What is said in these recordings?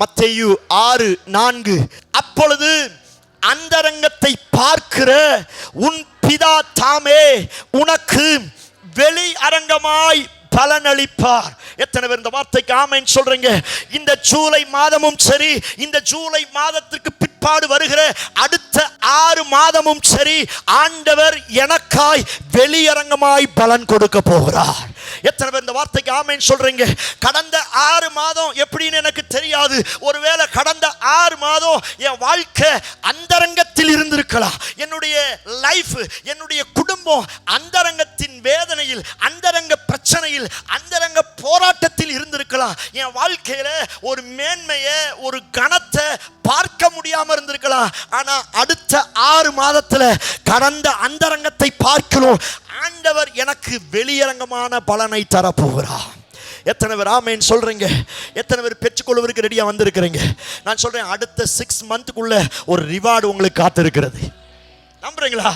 மத்தேயு 6:4. அப்பொழுது அந்தரங்கத்தை பார்க்கிற உன் பிதா தாமே உனக்கு வெளி அரங்கமாய் பலனளிப்பார். எத்தனை பேர் இந்த வார்த்தைக்கு ஆமென் சொல்றீங்க? இந்த ஜூலை மாதமும் சரி, இந்த ஜூலை மாதத்திற்கு பிற்பாடு வருகிற அடுத்த 6 மாதமும் சரி, ஆண்டவர் எனக்காய் வெளியரங்கமாய் பலன் கொடுக்க போகிறார். எத்தனை பேர் இந்த வார்த்தைக்கு ஆமென் சொல்றீங்க? கடந்த 6 மாதம் எப்படின்னு எனக்கு தெரியாது. ஒருவேளை கடந்த 6 மாதம் என் வாழ்க்கை அந்தரங்கத்தில் இருந்திருக்கலாம். என்னுடைய லைஃப், என்னுடைய குடும்பம் அந்தரங்கத்தின் வேதனையில், அந்தரங்க பிரச்சனையில், அந்தரங்க போராட்டத்தில் இருந்திருக்கலாம். என் வாழ்க்கையில ஒரு மேன்மையை, ஒரு கனத்தை பார்க்க முடியாம இருந்திருக்கலாம். ஆனா அடுத்த 6 மாதத்துல கடந்த அந்தரங்கத்தை பார்க்கிறோம். ஆண்டவர் எனக்கு வெளியரங்கமான பலனை தரப்போகிறார். எத்தனை பேர் ஆமென் சொல்றீங்க? எத்தனை பேர் பெற்றுக்கொள்வதற்கு ரெடியா வந்திருக்கிறீங்க? நான் சொல்றேன், அடுத்த 6 மந்த்துக்குள்ள ஒரு ரிவார்டு உங்களுக்கு காத்திருக்கிறது. நம்புறீங்களா?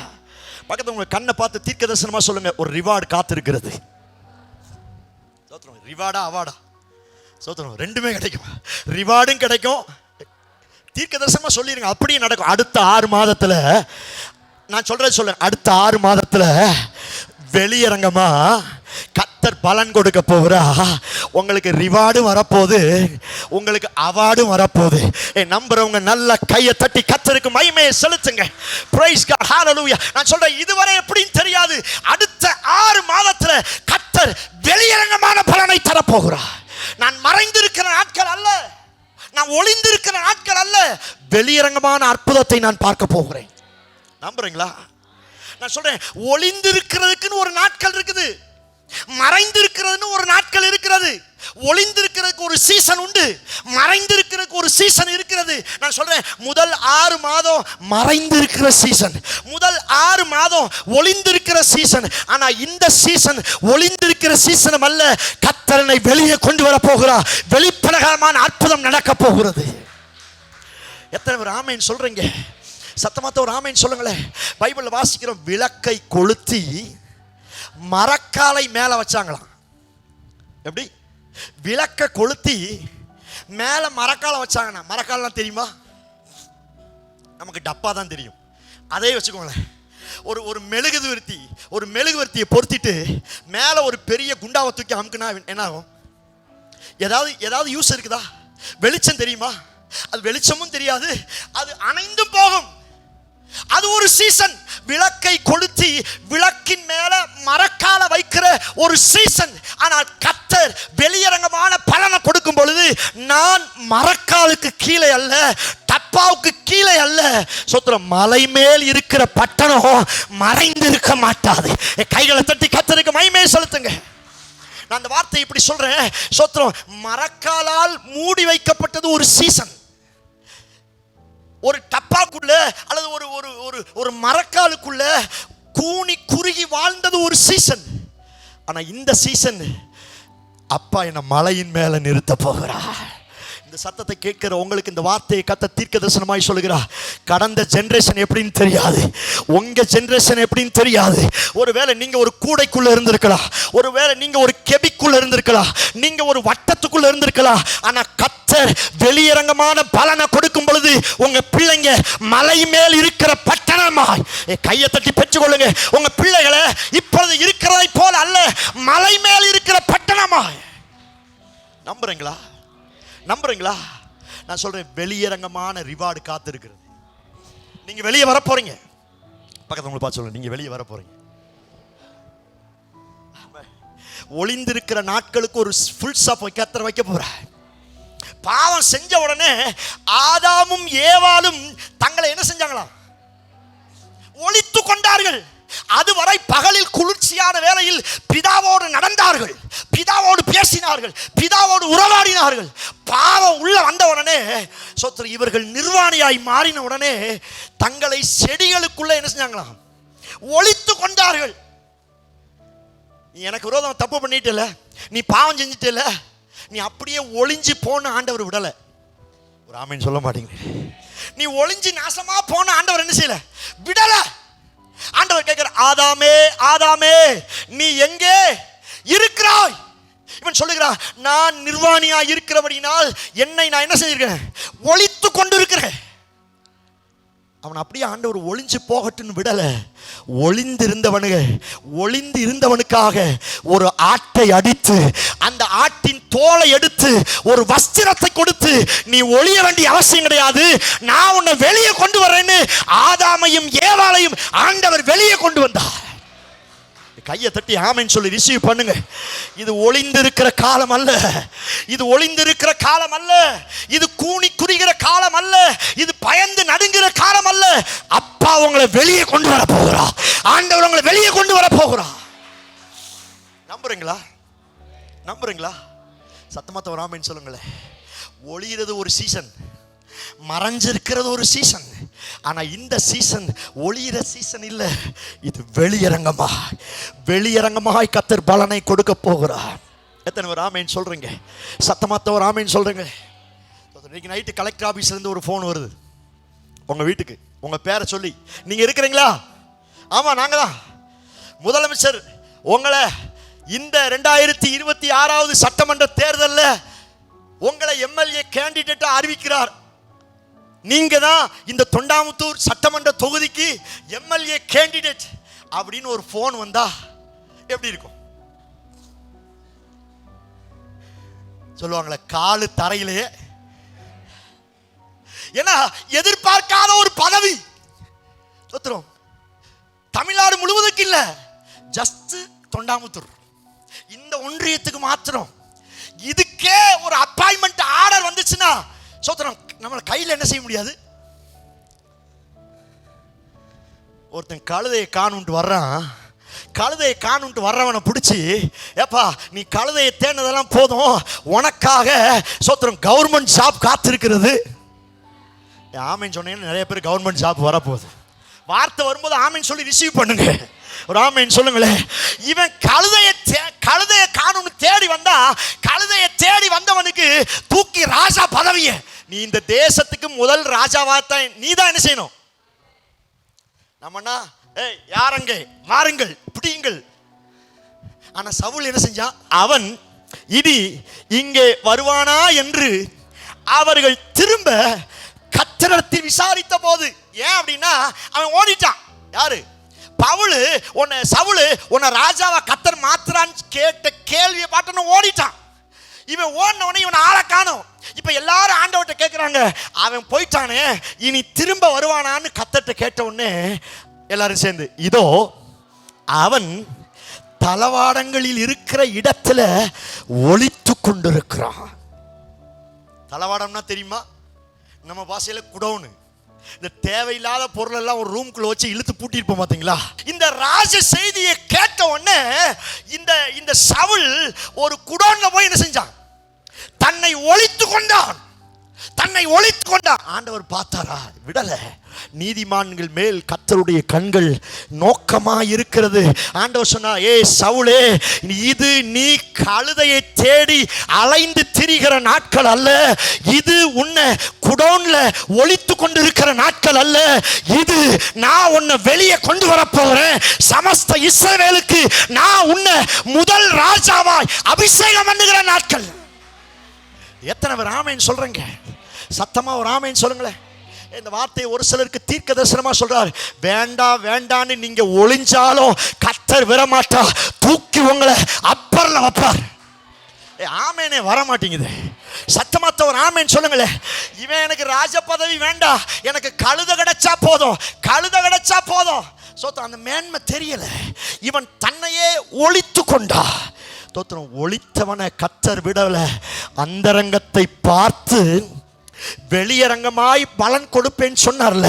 பக்கத்துல உங்க கண்ணை பார்த்து தீர்க்க தரிசனமா சொல்லுங்க, ஒரு ரிவார்டு காத்திருக்கிறது. ரிவார்டா அவார்டா? சோத்திரம், ரெண்டுமே கிடைக்கும். ரிவார்டும் கிடைக்கும், தீர்க்க தரிசனமா சொல்லிருங்க, அப்படியே நடக்கும். அடுத்த 6 மாதத்துல நான் சொல்றேன், அடுத்த 6 மாதத்துல வெளியரங்கமா கர்த்தர் பலன் கொடுக்க போகிறா. உங்களுக்கு ரிவார்டும் வரப்போகுது, உங்களுக்கு அவார்டும் வரப்போகுது. நம்புறவங்க நல்ல கையை தட்டி கர்த்தருக்கு மகிமையை செலுத்துங்க. பிரைஸ் காட், ஹalleluya. நான் சொல்றேன், இதுவரை எப்படின்னு தெரியாது, அடுத்த 6 மாதத்துல கர்த்தர் வெளியரங்கமான பலனை தரப்போகிறார். நான் மறைந்திருக்கிற நாட்கள் அல்ல, நான் ஒளிந்திருக்கிற நாட்கள் அல்ல, வெளியரங்கமான அற்புதத்தை நான் பார்க்க போகிறேன். நம்புறீங்களா? நான் சொல்றேன், ஒளிந்திருக்கிறதுக்குன்னு ஒரு நாட்கள் இருக்குது, மறைந்திருக்கிறதுன்னு ஒரு நாட்கள் இருக்கிறது. ஒளிந்திருக்கிறதுக்கு ஒரு சீசன் உண்டு, மறைந்திருக்கிறதுக்கு ஒரு சீசன் இருக்கிறது. நான் சொல்றேன், முதல் 6 மாதம் மறைந்திருக்கிற சீசன், முதல் 6 மாதம் ஒளிந்திருக்கிற சீசன். ஆனா இந்த சீசன் ஒளிந்திருக்கிற சீசனும் அல்ல, கர்த்தரை வெளியே கொண்டு வர போகிறார். வெளிப்பிரகாரமான அற்புதம் நடக்க போகிறது. எத்தனை பேர் ஆமென் சொல்றீங்க? சத்தமாத்த ஒரு ஆமென் சொல்லுங்களேன். பைபிள்ல வாசிக்கிறோம், விளக்கை கொளுத்தி மரக்காலை மேல வச்சாங்களாம். எப்படி? விளக்க கொளுத்தி மேல மரக்காலை வச்சாங்கன்னா, மரக்காலாம் தெரியுமா? நமக்கு டப்பா தான் தெரியும். அதே வச்சுக்கோங்களேன், ஒரு மெழுகுவர்த்தி, ஒரு மெழுகுவர்த்தியை பொருத்திட்டு மேல ஒரு பெரிய குண்டாவை தூக்கி அமுக்குனா என்ன ஆகும்? ஏதாவது யூஸ் இருக்குதா? வெளிச்சம் தெரியுமா? அது வெளிச்சமும் தெரியாது, அது அணைந்தும் போகும். அது ஒரு சீசன். விளக்கை கொளுத்தி விளக்கின் மேல மரக்கால வைக்கிற ஒரு சீசன். ஆனால் கர்த்தர் வெளியரங்கமான பலனை கொடுக்கும் பொழுது, நான் மரக்காலுக்கு கீழே அல்ல, டப்பாவுக்கு கீழே அல்ல, சோத்திரம், மலை மேல் இருக்கிற பட்டணம் மறைந்து இருக்க மாட்டாது. கைகளை தட்டி கர்த்தருக்கு மகிமையை செலுத்துங்க. நான் அந்த வார்த்தை இப்படி சொல்றேன், சோத்திரம், மரக்காலால் மூடி வைக்கப்பட்டது ஒரு சீசன். ஒரு டப்பாக்குள்ள அல்லது ஒரு மரக்காலுக்குள்ள கூனி குறுகி வாழ்ந்தது ஒரு சீசன். ஆனா இந்த சீசன் அப்பா என்ன மலையின் மேல நிறுத்த போகிறார். இந்த சத்தத்தை கேட்கிற உங்களுக்கு இந்த வார்த்தையை கர்த்தர் தீர்க்க தரிசனமாய் சொல்லுகிறார். கடந்த ஜெனரேஷன் எப்படின்னு தெரியாது, உங்க ஜெனரேஷன் எப்படின்னு தெரியாது. ஒருவேளை நீங்க ஒரு கூடைக்குள்ள இருந்திருக்கலாம், ஒருவேளை நீங்க ஒரு கெபிக்குள்ள இருந்திருக்கலாம், நீங்க ஒரு வட்டத்துக்குள்ள இருந்திருக்கலாம். ஆனா கர்த்தர் வெளியரங்கமான பலனை கொடுக்கும் பொழுது உங்க பிள்ளைங்க மலை மேல் இருக்கிற பட்டணமாய், கையை தட்டி பெற்றுக்கொள்ளுங்க, உங்க பிள்ளைகளை இப்பொழுது இருக்கிறதை போல அல்ல, மலை மேல் இருக்கிற பட்டணமாய். நம்புறீங்களா? நம்புறீங்களா? நான் சொல்றேன், வெளியரங்கமான ரிவார்டு காத்திருக்கிறது. நீங்க வெளியே வர போறீங்க. பக்கத்துல உங்களை பார்த்து சொல்லுங்க, நீங்க வெளியே வர போறீங்க. ஒளிந்திருக்கிற நாட்களுக்கு ஒரு ஃபுல் ஸ்டாப் கர்த்தர் வைக்க போறார். பாவம் செஞ்ச உடனே ஆதாமும் ஏவாளும் தங்களை என்ன செஞ்சாங்களாம்? ஒளித்து கொண்டார்கள். அதுவரை பகலில் குளிர்ச்சியான வேளையில் பிதாவோடு நடந்தார்கள், பிதாவோடு பேசினார்கள், பிதாவோடு உறவாடினார்கள். பாவம் உள்ள வந்த உடனே சோத்திரம், இவர்கள் நிர்வாணியாய் மாறின உடனே தங்களை செடிகளுக்குள்ள என்ன செஞ்சாங்களாம்? ஒளித்து கொண்டார்கள். நீ எனக்கு விரோதம் தப்பு பண்ணிட்டல, நீ பாவம் செஞ்சிட்டல, நீ அப்படியே ஒளிஞ்சு போன ஆண்டவர் விடல. ஒரு ஆமீன் சொல்ல மாட்டீங்க? நீ ஒளிஞ்சு நாசமா போன ஆண்டவர் என்ன செய்யல? விடல. ஆண்டவர் கேட்கிற, ஆதாமே ஆதாமே நீ எங்கே இருக்கிறாய்? இவன் சொல்லுகிறான், நான் நிர்வாணியா இருக்கிறபடினால் என்னை நான் என்ன செய்திருக்கிறேன், ஒளித்து கொண்டிருக்கிறேன். அவன் அப்படியே ஆண்டவர் ஒளிஞ்சு போகட்டுன்னு விடல. ஒளிந்து இருந்தவனுக்காக ஒரு ஆட்டை அடித்து அந்த ஆட்டின் தோலை எடுத்து ஒரு வஸ்திரத்தை கொடுத்து, நீ ஒளிய வேண்டிய அவசியம் கிடையாது, நான் உன்னை வெளியே கொண்டு வரேன்னு ஆதாமையும் ஏவாளையும் ஆண்டவர் வெளியே கொண்டு வந்தார். கையை தட்டி ஆமென் சொல்லி ரிசீவ் பண்ணுங்க. இது ஒளிந்திருக்கிற காலம் அல்ல, இது ஒளிந்திருக்கிற காலம் அல்ல, இது கூனி குறுகிற காலம் அல்ல, இது பயந்து நடுங்கிற காலம் அல்ல. அப்பா உங்களை வெளியே கொண்டு வர போகிறா, ஆண்டவர் உங்களை வெளியே கொண்டு வர போகிறா. நம்புறீங்களா? நம்புறீங்களா? சத்தமா ஒரு ஆமென் சொல்லுங்களேன். ஒளியிறது ஒரு சீசன், மறைஞ்சிருக்கிறது ஒரு சீசன். ஆனா இந்த சீசன் ஒளியிற சீசன் இல்ல, இது வெளியரங்கமாய் கர்த்தர் பலனை கொடுக்க போகிறார். எத்தனை ஒரு ஆமென் சொல்றீங்க? சத்தமாத்த ஒரு ஆமென் சொல்றீங்க. இன்னைக்கு நைட்டு கலெக்டர் ஆபீஸ்ல இருந்து ஒரு போன் வருது உங்க வீட்டுக்கு, உங்க பேரை சொல்லி, நீங்க இருக்கிறீங்களா? ஆமா நாங்க தான். முதலமைச்சர் உங்களை இந்த 2026 சட்டமன்ற தேர்தலில் உங்களை எம்எல்ஏ கேண்டிடேட்டா அறிவிக்கிறார். நீங்க தான் இந்த தொண்டாமுத்தூர் சட்டமன்ற தொகுதிக்கு எம்எல்ஏ கேண்டிடேட் அப்படின்னு ஒரு போன் வந்தா எப்படி இருக்கும்? சொல்லுவாங்களே, காலு தரையிலே. ஏன்னா எதிர்பார்க்காத ஒரு பதவி. சொத்துறோம் தமிழ்நாடு முழுவதுக்கு இல்ல, ஜஸ்ட் தொண்டாமுத்தூர் இந்த ஒன்றியத்துக்கு மாத்திரம். இதுக்கே ஒரு அப்பாயின்மெண்ட் ஆர்டர் வந்துச்சுன்னா சொத்துறோம் நம்மள கையில் என்ன செய்ய முடியாது. ஒருத்தன் கழுதையை காணுன்ட்டு வர்றான், கழுதையை காணுன்ட்டு வர்றவனை பிடிச்சி, ஏப்பா நீ கழுதையை தேடினதெல்லாம் போதும், உனக்காக சொத்துறோம் கவர்மெண்ட் ஜாப் காத்திருக்கிறது. ஆமீன் சொன்னீங்கன்னா நிறைய பேர் கவர்மெண்ட் ஜாப் வரப்போகுது. வார்த்தை வரும்போது ஆமீன் சொல்லி ரிசீவ் பண்ணுங்க. ஒரு ஆமீன் சொல்லுங்களேன். இவன் கழுதையை காணும்னு தேடி வந்தா, கழுதையை தேடி வந்தவனுக்கு தூக்கி ராஜா பதவியை, நீ இந்த தேசத்துக்கு முதல் ராஜாவாத்தான் நீ தான் என்ன செய்யணும். நம்மனா ஏய் யாரங்க மாறுங்கள் பிடியுங்கள். ஆனா சவுல் என்ன செஞ்சான்? அவன் இனி இங்கே வருவானா என்று அவர்கள் திரும்ப கர்த்தரிடத்தில் விசாரித்த போது, ஏன் அப்படின்னா அவன் ஓடிட்டான். யாரு? சவுலு உன்னை ராஜாவா கர்த்தர் மாத்துறான்னு கேட்ட கேள்வியை பாட்டு ஓடிட்டான். இவன் ஓடினவனே இவன் ஆளை காணோம். இப்ப எல்லாரும் ஆண்டவர்கிட்ட கேட்கிறாங்க, அவன் போயிட்டானே இனி திரும்ப வருவானான்னு கர்த்தர்கிட்ட கேட்ட உடனே எல்லாரும் சேர்ந்து, இதோ அவன் தளவாடங்களில் இருக்கிற இடத்துல ஒளித்து கொண்டிருக்கிறான். தளவாடம்னா தெரியுமா? நம்ம பாஷையில குடோனு. இந்த தேவையில்லாத பொருள் எல்லாம் ஒரு ரூம்குள்ள வச்சு இழுத்து பூட்டிருப்போம் பாத்தீங்களா? இந்த ராஜ செய்தியை கேட்ட உடனே இந்த சவுல் ஒரு குடோன்ல போய் என்ன செஞ்சான்? தன்னை ஒளித்து கொண்டான். ஆண்டவர் பார்த்தாரா? விடல. நீதிமான்கள் மேல் கர்த்தருடைய கண்கள் நோக்கமா இருக்கிறது. ஆண்டவர் சொன்னா, ஏ சவுலே, இது நீ கழுதையை தேடி அலைந்து திரிகிற நாட்கள் அல்ல, இது உன்னை குடோன்ல ஒளித்து கொண்டிருக்கிற நாட்கள் அல்ல, இது நான் உன்னை வெளியே கொண்டு வர போறேன். சமஸ்த இஸ்ரவேலுக்கு நான் உன்னை முதல் ராஜாவாய் அபிஷேகம் பண்ணுகிற நாட்கள். எத்தனை பேர் ஆமென் சொல்றீங்க? சத்தமா ஒரு ஆமென் சொல்லுங்களேன். இந்த வார்த்தையை ஒரு சிலருக்கு தீர்க்க தரிசனமா சொல்றாரு. வேண்டான்னு நீங்க ஒளிஞ்சாலும் கர்த்தர் விடமாட்டா, தூக்கி உங்களை அப்பர்ல வைப்பார். ஆமேனே வர மாட்டேங்குது. சத்தமாத்த ஒரு ஆமேன் சொல்லுங்களேன். இவன் எனக்கு ராஜ பதவி வேண்டாம், எனக்கு கழுத கிடைச்சா போதும். அந்த மேன்மை தெரியல. இவன் தன்னையே ஒளித்து கொண்டா. ஒளித்தவனை கர்த்தர் விடல. அந்தரங்கத்தை பார்த்து வெளியரங்கமாய் பலன் கொடுப்பேன்னு சொன்னார்ல,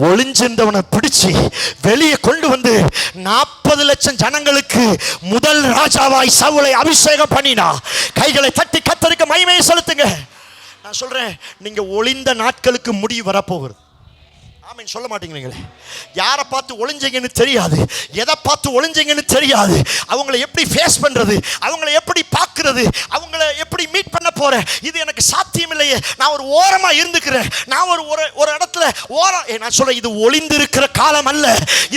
ஒளிஞ்சிருந்தவனை பிடிச்சி வெளியே கொண்டு வந்து 40 லட்சம் ஜனங்களுக்கு முதல் ராஜாவாய் சவுலை அபிஷேகம் பண்ணினா. கைகளை தட்டி கர்த்தருக்கு மகிமையை செலுத்துங்க. நான் சொல்றேன், நீங்க ஒளிந்த நாட்களுக்கு முடிவு வரப்போகிறது. ஆமென் சொல்ல மாட்டேங்கிறீங்களே. யாரை பார்த்து ஒளிஞ்சீங்கன்னு தெரியாது, எதை பார்த்து ஒளிஞ்சீங்கன்னு தெரியாது. அவங்களை எப்படி ஃபேஸ் பண்றது, அவங்களை எப்படி பார்க்கிறது, அவங்களை எப்படி மீட் பண்ண போறேன், இது எனக்கு சாத்தியம் இல்லையே. நான் ஒரு ஓரமா இருந்துக்கிறேன். நான் ஒரு இடத்துல ஓரம். நான் சொல்றேன், இது ஒளிந்து இருக்கிற காலம் அல்ல,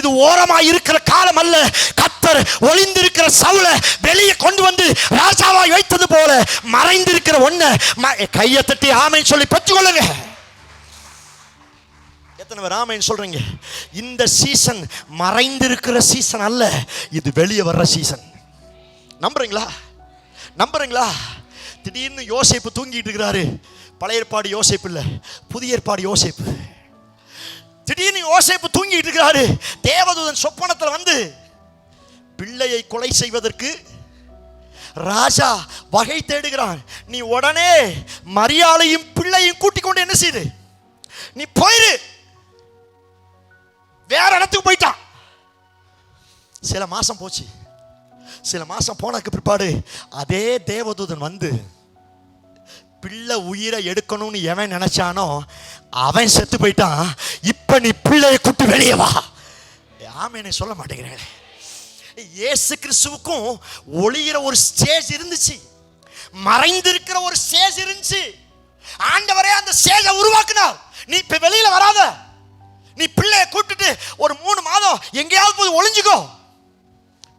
இது ஓரமா இருக்கிற காலம் அல்ல. கர்த்தர் கர்த்தர் ஒளிந்திருக்கிற சவுலை வெளியே கொண்டு வந்து ராஜாவாய் வைத்தது போல மறைந்திருக்கிற ஒன்ன கையை தட்டி ஆமென் சொல்லி பெற்றுக்கொள்ளுங்க. எத்தனை பேர் ஆமென் சொல்றீங்க? இந்த சீசன் மறைந்திருக்கிற சீசன் அல்ல, இது வெளியே வர்ற சீசன். நம்புறீங்களா? நம்புறீங்களா? திடீர்னு யோசேப்பு தூங்கிட்டு இருக்கிறாரு. பழைய ஏற்பாடு யோசேப்பு இல்ல, புதிய ஏற்பாடு யோசேப்பு. திடீர்னு யோசேப்பு தூங்கிட்டு இருக்கிறாரு. தேவதூதன் சொப்பனத்தில் வந்து பிள்ளையை கொலை செய்வதற்கு ராஜா வகை தேடுகிறான். நீ உடனே மரியாளையும் பிள்ளையும் கூட்டிக் கொண்டு என்ன செய்து நீ போயிரு. வேற இடத்துக்கு போயிட்டான். சில மாசம் போச்சு. சில மாசம் போனதுக்கு பிற்பாடு அதே தேவதூதன் வந்து பிள்ளை உயிரை எடுக்கணும்னு எவன் நினைச்சானோ அவன் செத்து போயிட்டான். இப்ப நீ பிள்ளையை கூட்டு வெளியே வா. ஆமென் சொல்ல மாட்டேங்கிறேன். இயேசு கிறிஸ்துவுக்கும் ஒளியிற ஒரு ஸ்டேஜ் இருந்துச்சு, மறைந்திருக்கிற ஒரு ஸ்டேஜ் இருந்துச்சு. ஆண்டவரே அந்த ஸ்டேஜை உருவாக்குனார். நீ இப்ப வெளியில வராத, நீ பிள்ளையை கூட்டிட்டு ஒரு 3 மாதம் எங்கேயாவது போய் ஒளிஞ்சுக்கோ.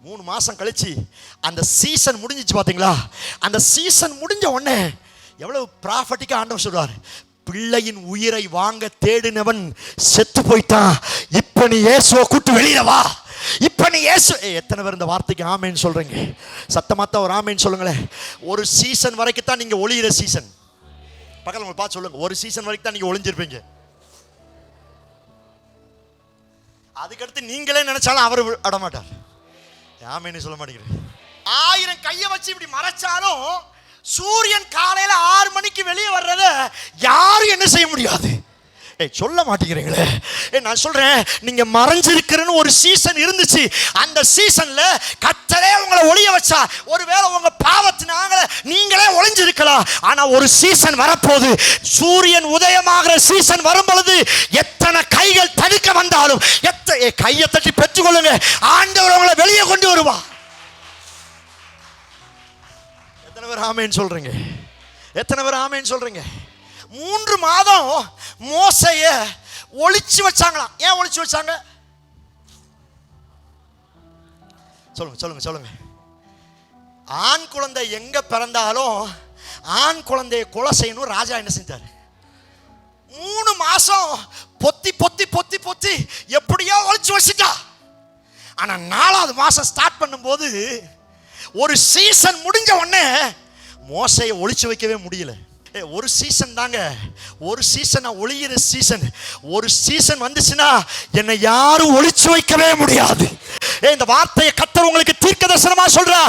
3 மாசம் கழிச்சு அந்த சீசன் முடிஞ்சிச்சு. பாத்தீங்களா? அந்த சீசன் முடிஞ்ச உடனே எவ்வளவு ப்ராஃபட்டிக்கா ஆண்டவர் சொல்றாரு, பிள்ளையின் உயிரை வாங்க தேடினவன் செத்து போயிட்டான். இப்ப நீ இயேசுவை கூட்டு வெளியில வா. இப்ப நீ இயேசு. எத்தனை பேர் இந்த வார்த்தைக்கு ஆமென் சொல்றீங்க? சத்தமாத்த ஒரு ஆமென் சொல்லுங்களேன். ஒரு சீசன் வரைக்கும் தான் நீங்க ஒளியிற சீசன். பக்கத்துல உங்களை பார்த்து சொல்லுங்க, ஒரு சீசன் வரைக்கும் தான் நீங்க ஒளிஞ்சிருப்பீங்க. அதுக்கடுத்து நீங்களே நினைச்சாலும் அவர் அடமாட்டார். ஆமென் சொல்ல மாட்டேங்கிறேன். 1000 கையை வச்சு இப்படி மறைச்சாலும் சூரியன் காலையில 6 மணிக்கு வெளியே வர்றத யாரும் என்ன செய்ய முடியாது. சொல்ல மாட்டேங்கிறீங்களே. நான் சொல்றேன், நீங்க மறைஞ்சிருக்கிறன்னு ஒரு சீசன் இருந்துச்சு. அந்த சீசன்ல கர்த்தரே உங்களை ஒளிய வச்சா, ஒருவேளை உங்க பாவத்தினால நீங்களே ஒளிஞ்சிருக்கலாம். ஆனா ஒரு சீசன் வரப்போது, சூரியன் உதயமாகிற சீசன் வரும் பொழுது எத்தனை கைகள் தடுக்க வந்தாலும் கையை தட்டி பெற்றுக்கொள்ளுங்க. ஆண்டவர் உங்களை வெளியே கொண்டு வருவா. எத்தனை பேர் ஆமென் சொல்றீங்க? எத்தனை பேர் ஆமென் சொல்றீங்க? 3 மாதம் மோசைய ஒளிச்சு வச்சாங்களாம். ஏன் ஒளிச்சு வச்சாங்க? சொல்லுங்க சொல்லுங்க சொல்லுங்க. ஆண் குழந்தை எங்க பிறந்தாலும் ஆண் குழந்தையை கொலை செய்யணும். ராஜா என்ன செஞ்சாரு? 3 மாசம் பொத்தி பொத்தி பொத்தி பொத்தி எப்படியோ ஒளிச்சு வச்சுட்டா. ஆனா 4வது மாசம் ஸ்டார்ட் பண்ணும்போது ஒரு சீசன் முடிஞ்ச உடனே மோசையை ஒளிச்சு வைக்கவே முடியல. ஒரு சீசன் தாங்க, ஒரு சீசன் ஒளியிற சீசன். ஒரு சீசன் வந்துச்சுன்னா என்னை யாரும் ஒளிச்சு வைக்கவே முடியாது. இந்த வார்த்தையை கர்த்தர் உங்களுக்கு தீர்க்கதரிசனமா சொல்றா.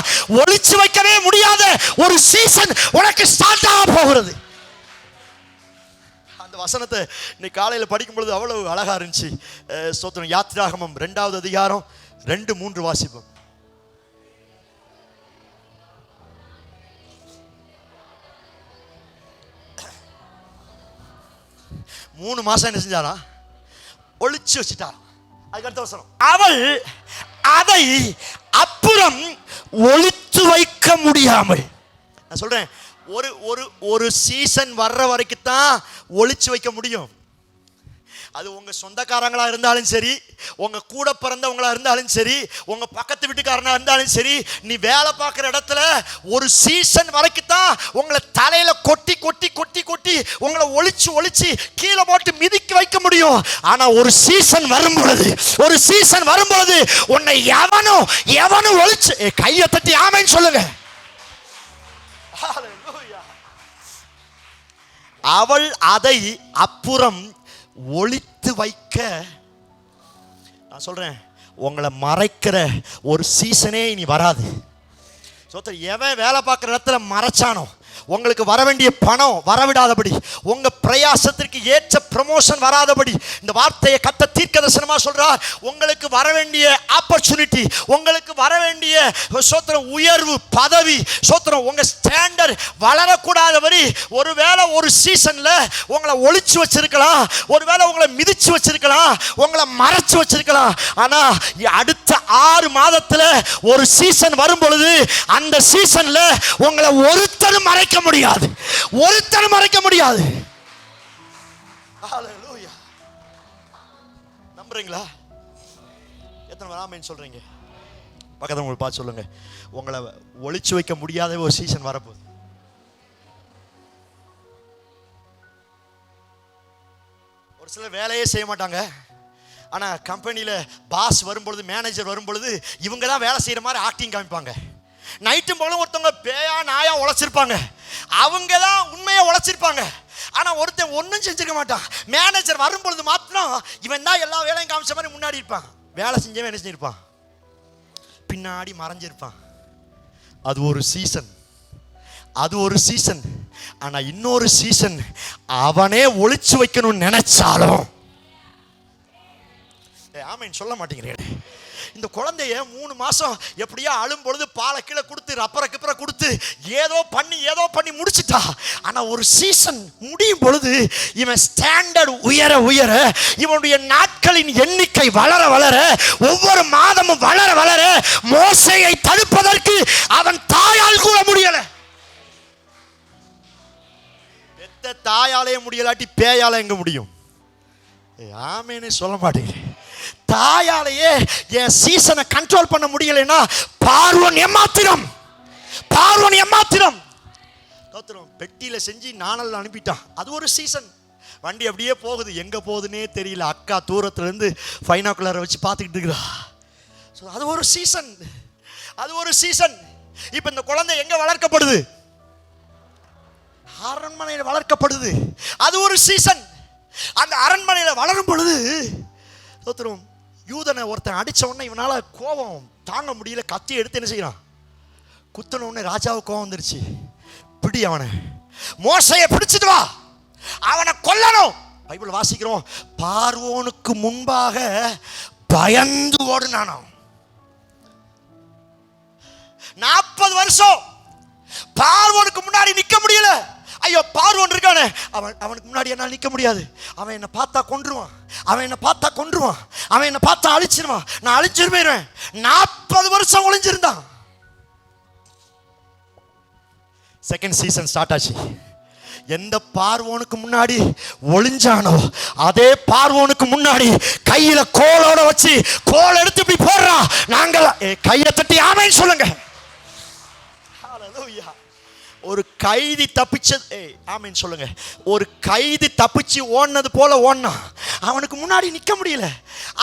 ஒளிச்சு வைக்கவே முடியாத ஒரு சீசன் உனக்கு ஸ்டார்ட் ஆக போகிறது. அந்த வசனத்தை இன்னைக்கு காலையில படிக்கும் பொழுது அவ்வளவு அழகா இருந்துச்சு. ஸ்தோத்திரம். யாத்திராகமம் 2வது அதிகாரம் 2-3 வாசிப்போம். 3 மாசம் என்ன செஞ்சாரா? ஒளிச்சு வச்சுட்டா. அதுக்கடுத்த வசனம், அவள் அதை அப்புறம் ஒளித்து வைக்க முடியாமல். நான் சொல்றேன், ஒரு சீசன் வர்ற வரைக்கும் தான் ஒளிச்சு வைக்க முடியும். அது உங்க சொந்தக்காரங்களா இருந்தாலும் சரி, உங்க கூட பிறந்தவங்களா இருந்தாலும் சரி, உங்க பக்கத்து வீட்டுக்காரனா இருந்தாலும் சரி, நீ வேலை பார்க்குற இடத்துல ஒரு சீசன் வரைக்கும் தான் உங்களை தலையில கொட்டி கொட்டி கொட்டி கொட்டி உங்களை ஒளிச்சு ஒளிச்சு கீழே போட்டு மிதிக்க வைக்க முடியும். ஆனா ஒரு சீசன் வரும் பொழுது, ஒரு சீசன் வரும் பொழுது உன்னை எவனும் ஒளிச்சு கையை தட்டி ஆமென் சொல்லுங்க. அவள் அதை அப்புறம் ஒளித்து வைக்க. நான் சொல்றேன், உங்களை மறைக்கிற ஒரு சீசனே இனி வராது. எவன் வேலை பார்க்குற இடத்துல மறைச்சானோ உங்களுக்கு வர வேண்டிய பணம் வரவிடாதபடி, உங்க பிரயாசத்திற்கு ஏற்ற ப்ரமோஷன் வராதபடி இந்த வார்த்தையை கத்த தீர்க்கதரிசனமா சொல்றார். உங்களுக்கு வர வேண்டிய ஆப்பர்ச்சுனிட்டி, உங்களுக்கு வர வேண்டிய சோத்திரம் உயர்வு பதவி, சோத்திரம் உங்க ஸ்டாண்டர்ட் வளரக்கூடாதபடி ஒருவேளை ஒரு சீசன்ல உங்களை ஒளிச்சு வச்சிருக்கலாம், ஒருவேளை உங்களை மிதிச்சு வச்சிருக்கலாம், உங்களை மறைச்சு வச்சிருக்கலாம். ஆனா அடுத்த 6 மாதத்துல ஒரு சீசன் வரும் பொழுது அந்த சீசன்ல உங்களை ஒருத்தரும் மறைக்க முடியாது, ஒருத்தரும் மறைக்க முடியாது. ஹல்லேலூயா. நம்புறீங்களா? எத்தனை ஆமென் சொல்றீங்க? பக்கத்தில் உங்களுக்கு பார்த்து சொல்லுங்க, உங்களை ஒளிச்சு வைக்க முடியாத ஒரு சீசன் வரப்போகுது. ஒரு சிலர் வேலையே செய்ய மாட்டாங்க, ஆனால் கம்பெனியில் பாஸ் வரும்பொழுது, மேனேஜர் வரும்பொழுது இவங்க தான் வேலை செய்கிற மாதிரி ஆக்டிங் காமிப்பாங்க. நைட்டும் போல ஒருத்தவங்க பேயா நாயா உழைச்சிருப்பாங்க, அவங்க தான் உண்மையாக உழைச்சிருப்பாங்க. ஆனால் ஒருத்தன் ஒன்றும் செஞ்சுக்க மாட்டான். மேனேஜர் வரும்பொழுது மாத்திரம் இவன் தான் எல்லா வேலையும் காமிச்ச மாதிரி முன்னாடி இருப்பான். வேலை செஞ்சவன் என்ன செஞ்சிருப்பான்? பின்னாடி மறைஞ்சிருப்பான். அது ஒரு சீசன், அது ஒரு சீசன். ஆனால் இன்னொரு சீசன், அவனே ஒளிச்சு வைக்கணும்னு நினைச்சாலும் ஆமீன் சொல்ல மாட்டேங்கிறேன். இந்த குழந்தைய 3 மாசம் எப்படியோ அழும் பொழுது பாலை கீழே கொடுத்து ரப்பரை கிப்பரை கொடுத்து ஏதோ பண்ணி முடிச்சுட்டா. ஆனா ஒரு சீசன் முடியும் பொழுது இவன் ஸ்டாண்டர்ட் உயர உயர, இவனுடைய நாட்களின் எண்ணிக்கை வளர வளர, ஒவ்வொரு மாதமும் வளர வளர, மோசேயை தடுப்பதற்கு அவன் தாயால் கூட முடியல. பெத்த தாயாலே முடியலாட்டி பேயால எங்க முடியும்? ஆமேன்னு சொல்ல மாட்டேங்கிறேன். தாயாலேயே என் சீசனை கண்ட்ரோல் பண்ண முடியலைன்னா பார்வோன் ஏமாத்திரம். பெட்டியில செஞ்சு நானல் அனுப்பிட்டான். அது ஒரு சீசன். வண்டி அப்படியே போகுது, எங்க போகுதுன்னே தெரியல. அக்கா தூரத்துல இருந்து பைனாக்குலரை வச்சு பார்த்துக்கிட்டு இருக்கிறா. அது ஒரு சீசன், அது ஒரு சீசன். இப்ப இந்த குழந்தை எங்க வளர்க்கப்படுது? அரண்மனையில் வளர்க்கப்படுது. அது ஒரு சீசன். அந்த அரண்மனையில் வளரும் பொழுது யூதனை ஒருத்தன் அடிச்ச உடனே இவனால கோபம் தாங்க முடியல, கத்தி எடுத்து என்ன செய்யறான்? குத்தன உடனே ராஜாவுக்கு கோபம் வந்துருச்சு. பிடி அவனை, மோசையை பிடிச்சிட்டு வா, அவனை கொல்லணும். பைபிள் வாசிக்கிறோம், பார்வோனுக்கு முன்பாக பயந்து ஓடுனானோ. 40 வருஷம் பார்வோனுக்கு முன்னாடி நிக்க முடியல. ஐயோ பார்வோன் இருக்கானே, அவனுக்கு முன்னாடி என்னால் நிற்க முடியாது. அவன் என்னை பார்த்தா கொன்றுவான், அவன் என்னை பார்த்தா அழிச்சிருவான், நான் அழிச்சிரு போயிடுவேன். 40 வருஷம் ஒளிஞ்சிருந்தான். செகண்ட் சீசன் ஸ்டார்ட் ஆச்சு. எந்த பார்வோனுக்கு முன்னாடி ஒளிஞ்சானோ அதே பார்வோனுக்கு முன்னாடி கையில கோலோட வச்சு கோல் எடுத்து இப்படி போடுறான். நாங்கள் கையை தட்டி ஆமென் சொல்லுங்க. ஹல்லேலூயா. ஒரு கைதி தப்பிச்சது, ஆமீன் சொல்லுங்க. ஒரு கைதி தப்பிச்சு ஓடினது போல ஓடினான். அவனுக்கு முன்னாடி நிற்க முடியல.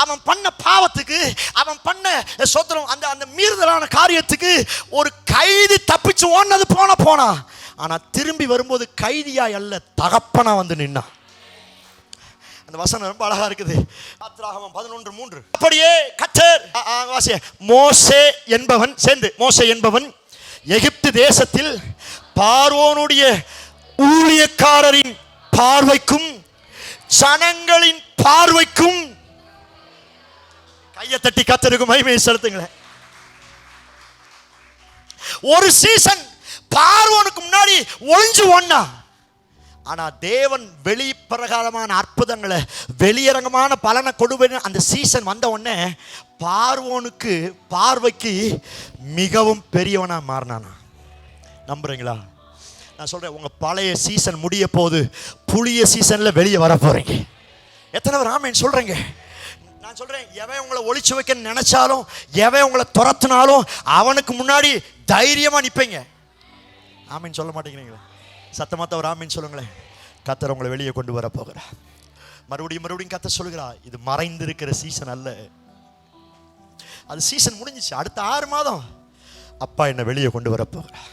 அவன் பண்ண பாவத்துக்கு, அவன் பண்ண சொத்திரம், அந்த மீறுதலான காரியத்துக்கு ஒரு கைதி தப்பிச்சு ஓடினது போனா. ஆனா திரும்பி வரும்போது கைதியா அல்ல, தகப்பனா வந்து நின்னான். அந்த வசனம் ரொம்ப அழகா இருக்குது. யாத்ராகமம் 11:3. அப்படியே கர்த்தர் மோசே என்பவன் எகிப்து தேசத்தில் பார்வோனுடைய ஊழியக்காரரின் பார்வைக்கும் ஜனங்களின் பார்வைக்கும், கையை தட்டி கர்த்தருக்கு மகிமையை செலுத்துங்களேன். ஒரு சீசன் பார்வோனுக்கு முன்னாடி ஒளிஞ்சு ஓடினா. ஆனா தேவன் வெளிப்பிரகாரமான அற்புதங்களை, வெளியரங்கமான பலனை கொடுவேன்னு அந்த சீசன் வந்த உடனே பார்வோனுக்கு பார்வைக்கு மிகவும் பெரியவனா மாறினானா. நம்புறீங்களா? நான் சொல்றேன், உங்க பழைய சீசன் முடிய போது புதிய சீசன்ல வெளியே வர போறீங்க. எத்தனை பேர் ஆமென் சொல்றீங்க? நான் சொல்றேன், எவன் உங்களை ஒளிச்சு வைக்க நினைச்சாலும், எவன் உங்களை துரத்துனாலும் அவனுக்கு முன்னாடி தைரியமா நிப்பீங்க. ஆமென் சொல்ல மாட்டேங்கிறீங்களா? சத்தமாத்த ஒரு ஆமென் சொல்லுங்களேன். கர்த்தர் உங்களை வெளியே கொண்டு வர போகிறார். மறுபடியும் கர்த்தர் சொல்லுகிறா, இது மறைந்திருக்கிற சீசன் அல்ல. அது சீசன் முடிஞ்சிச்சு. அடுத்த 6 மாதம் அப்பா என்னை வெளியே கொண்டு வர போகிறார்.